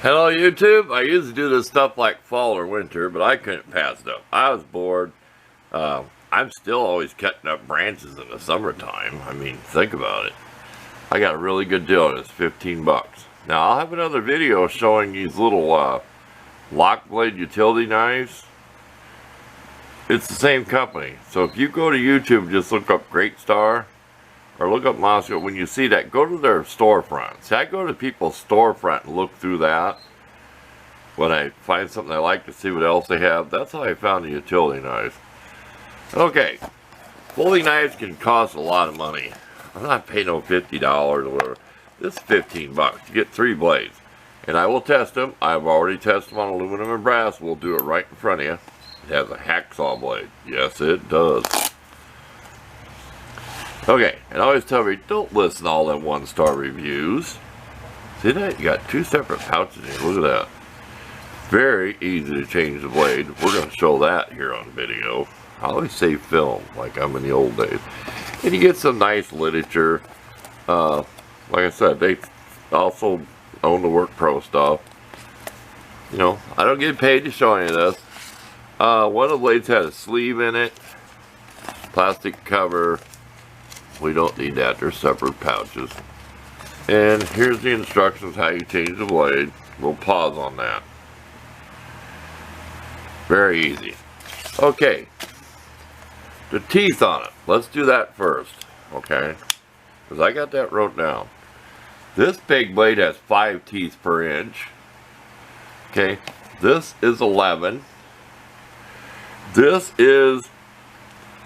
Hello YouTube. I usually do this stuff like fall or winter, but I couldn't pass it up. I was bored. I'm still always cutting up branches in the summertime. I mean, think about it. I got a really good deal on this, 15 bucks. Now I'll have another video showing these little lock blade utility knives. It's the same company. So if you go to YouTube, just look up Great Star or look up Mossy Oak. When you see that, go to their storefront. See, I go to people's storefront and look through that. When I find something I like to see what else they have, that's how I found the utility knives. Okay, folding knives can cost a lot of money. I'm not paying no $50 or whatever. This is 15 bucks. You get 3 blades. And I will test them. I've already tested them on aluminum and brass. We'll do it right in front of you. It has a hacksaw blade. Yes, it does. Okay, and I always tell you, don't listen to all them 1-star reviews. See that? You got 2 separate pouches here. Look at that. Very easy to change the blade. We're going to show that here on video. I always say film, like I'm in the old days. And you get some nice literature. Like I said, they also own the Work Pro stuff. You know, I don't get paid to show any of this. One of the blades had a sleeve in it. Plastic cover. We don't need that. They're separate pouches. And here's the instructions how you change the blade. We'll pause on that. Very easy. Okay. The teeth on it. Let's do that first. Okay. Because I got that wrote down. This big blade has 5 teeth per inch. Okay. This is 11. This is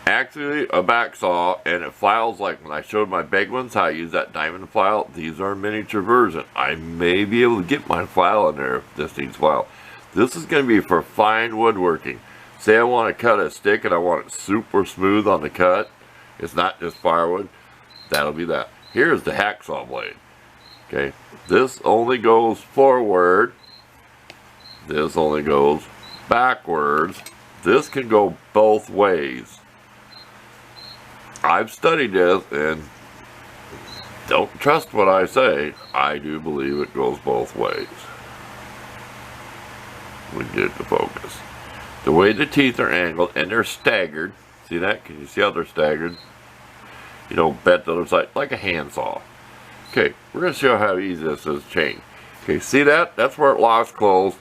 actually a back saw, and it files like when I showed my big ones how I use that diamond file. These are a miniature version. I may be able to get my file in there if this needs file. This is going to be for fine woodworking. Say I want to cut a stick and I want it super smooth on the cut. It's not just firewood. That'll be that. Here's the hacksaw blade. Okay, this only goes forward. This only goes backwards. This can go both ways. I've studied this, and don't trust what I say. I do believe it goes both ways. We get the focus. The way the teeth are angled, and they're staggered. See that? Can you see how they're staggered? You know, bent to the other side, like a handsaw. Okay, we're going to show how easy this is to change. Okay, see that? That's where it locks closed.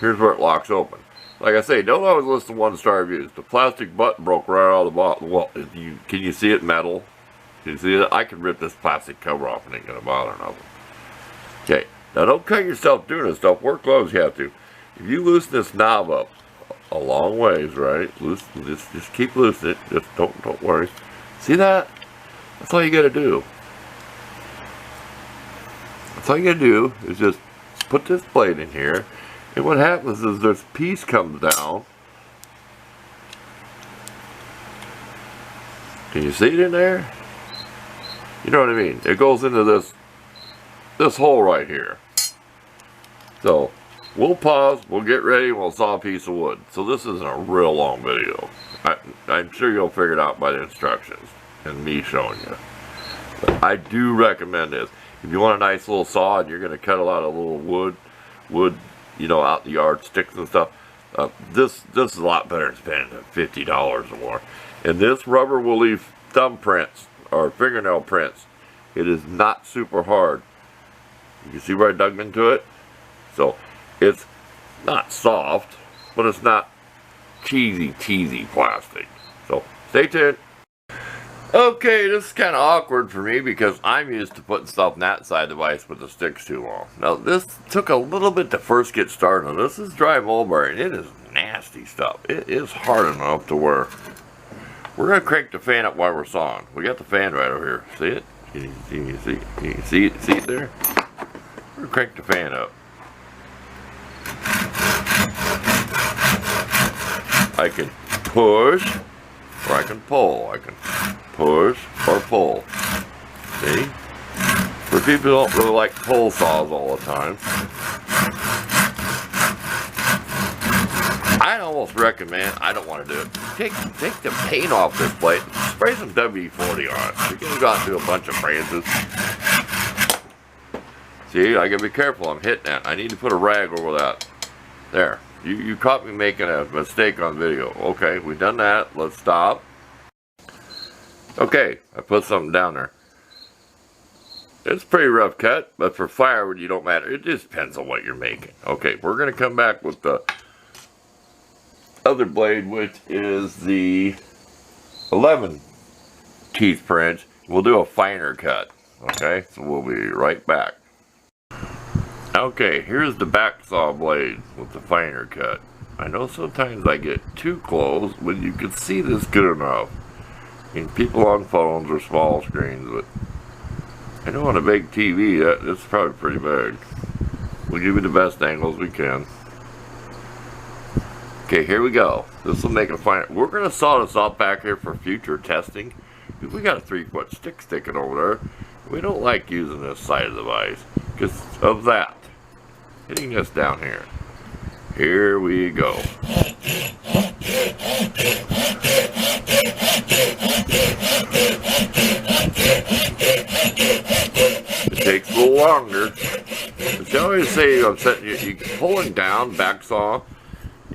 Here's where it locks open. Like I say, don't always listen to 1-star reviews. The plastic button broke right out of the bottom. Well, can you see it metal? Can you see it? I can rip this plastic cover off and it ain't going to bother nothing. Okay, now don't cut yourself doing this stuff. Wear gloves you have to. If you loosen this knob up a long ways, right? Just keep loosening it. Just don't worry. See that? That's all you got to do. That's all you got to do is just put this blade in here. And what happens is this piece comes down. Can you see it in there? You know what I mean? It goes into this hole right here. So we'll pause, we'll get ready, and we'll saw a piece of wood. So this isn't a real long video. I'm sure you'll figure it out by the instructions and me showing you. But I do recommend this. If you want a nice little saw and you're going to cut a lot of little wood, you know, out in the yard, sticks and stuff, this is a lot better than spending $50 or more. And this rubber will leave thumb prints or fingernail prints. It is not super hard. You can see where I dug into it? So it's not soft, but it's not cheesy plastic. So stay tuned. Okay, this is kind of awkward for me because I'm used to putting stuff in that side device, but the stick's too long. Now, this took a little bit to first get started. This is dry mulberry, and it is nasty stuff. It is hard enough to wear. We're going to crank the fan up while we're sawing. We got the fan right over here. See it? Can you see it there? We're going to crank the fan up. I can push, or I can pull. I can push or pull. See? For people who don't really like pull saws all the time, I'd almost recommend, I don't want to do it, take the paint off this plate, spray some WD-40 on it. You're going to go out and do a bunch of branches. See, I gotta be careful. I'm hitting that. I need to put a rag over that. There. You caught me making a mistake on video. Okay, we've done that. Let's stop. Okay, I put something down there. It's a pretty rough cut, but for firewood, you don't matter. It just depends on what you're making. Okay, we're going to come back with the other blade, which is the 11 teeth per inch. We'll do a finer cut. Okay, so we'll be right back. Okay, here's the back saw blade with the finer cut. I know sometimes I get too close, but you can see this good enough. I mean, people on phones or small screens, but I know on a big TV, that's probably pretty big. We'll give you the best angles we can. Okay, here we go. This will make a finer. We're going to saw this off back here for future testing. We got a 3-foot stick sticking over there. We don't like using this side of the vise because of that. Hitting this down here. Here we go. It takes a little longer. But I always say I'm setting you pulling down, back saw,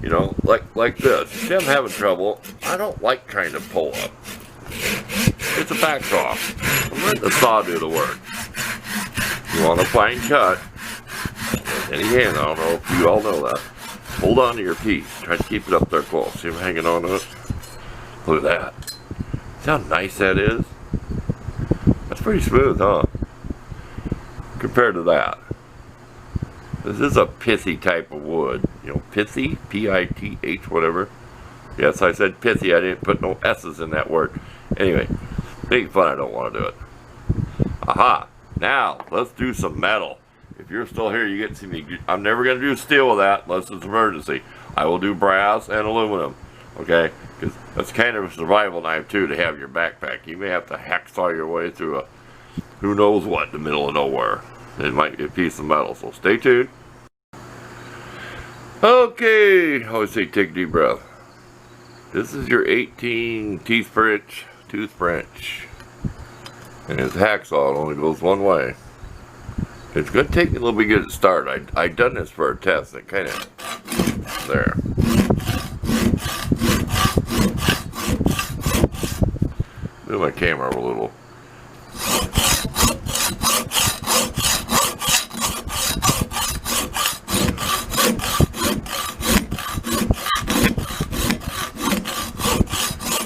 you know, like this. See, I'm having trouble. I don't like trying to pull up. It's a back saw. I'm letting the saw do the work. You want a fine cut, any hand, I don't know if you all know that. Hold on to your piece. Try to keep it up there close. See, I'm hanging on to it. Look at that. See how nice that is? That's pretty smooth, huh? Compared to that. This is a pithy type of wood. You know, pithy? P-I-T-H, whatever. Yes, I said pithy. I didn't put no S's in that word. Anyway, big fun. I don't want to do it. Aha. Now, let's do some metal. If you're still here, you get to see me. I'm never going to do steel with that unless it's emergency. I will do brass and aluminum. Okay? Because that's kind of a survival knife, too, to have in your backpack. You may have to hacksaw your way through a who knows what in the middle of nowhere. It might be a piece of metal, so stay tuned. Okay. I always say take a deep breath. This is your 18 teeth per inch, tooth per inch. And it's hacksaw. It only goes one way. It's going to take me a little bit to get it started. I done this for a test. It kind of there. Move my camera a little.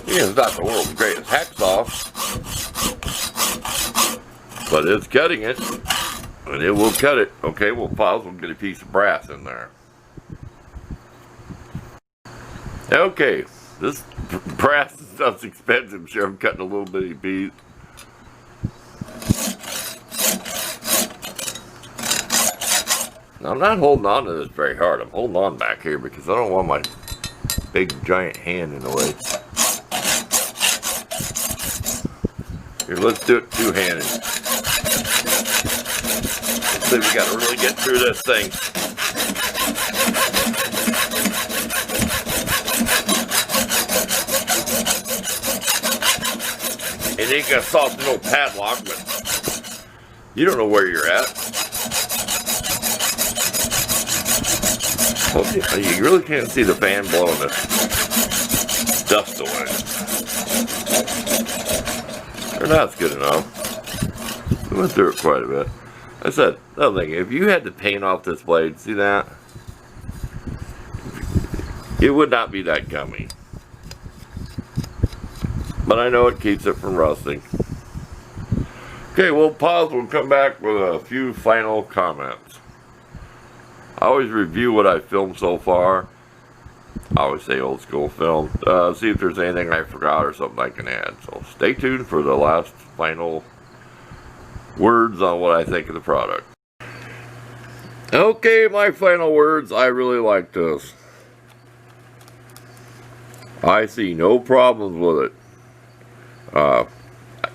Yeah, it's not the world's greatest hacksaw, but it's cutting it. And it will cut it. Okay, we'll pause. We'll get a piece of brass in there. Okay, this brass stuff's expensive. Sure, I'm cutting a little bitty piece. Now, I'm not holding on to this very hard. I'm holding on back here because I don't want my big giant hand in the way. Here, let's do it two-handed. We got to really get through this thing. It ain't got a soft little padlock, but you don't know where you're at. Well, you really can't see the fan blowing the dust away. Sure, that's good enough. We went through it quite a bit. I said, another thing, if you had to paint off this blade, see that? It would not be that gummy. But I know it keeps it from rusting. Okay, we'll pause. We'll come back with a few final comments. I always review what I filmed so far. I always say old school film. See if there's anything I forgot or something I can add. So stay tuned for the last final words on what I think of the product. Okay, my final words. I really like this. I see no problems with it.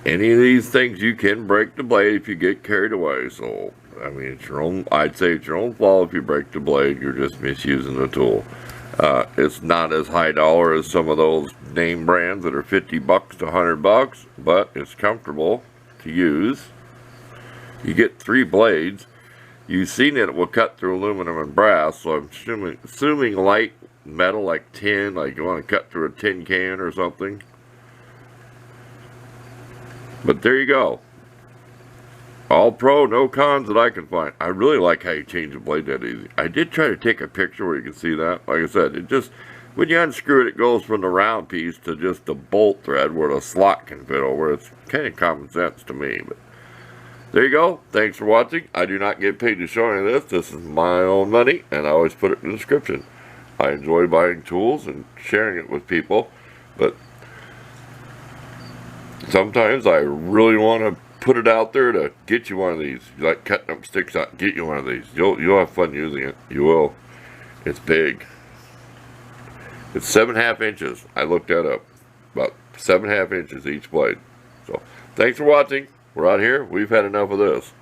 Any of these things, you can break the blade if you get carried away. So, I mean, it's your own. I'd say it's your own fault if you break the blade. You're just misusing the tool. It's not as high dollar as some of those name brands that are $50 to $100, but it's comfortable to use. You get 3 blades. You've seen it will cut through aluminum and brass, so I'm assuming light metal like tin, like you want to cut through a tin can or something. But there you go. All pro, no cons that I can find. I really like how you change the blade that easy. I did try to take a picture where you can see that. Like I said, it just, when you unscrew it, it goes from the round piece to just the bolt thread where the slot can fit over. It's kind of common sense to me. But there you go. Thanks for watching. I do not get paid to show any of this. This is my own money, and I always put it in the description. I enjoy buying tools and sharing it with people, but sometimes I really want to put it out there to get you one of these. You like cutting up sticks out, get you one of these. You'll have fun using it. You will. It's big. It's 7.5 inches. I looked that up. About 7.5 inches each blade. So thanks for watching. We're out here. We've had enough of this.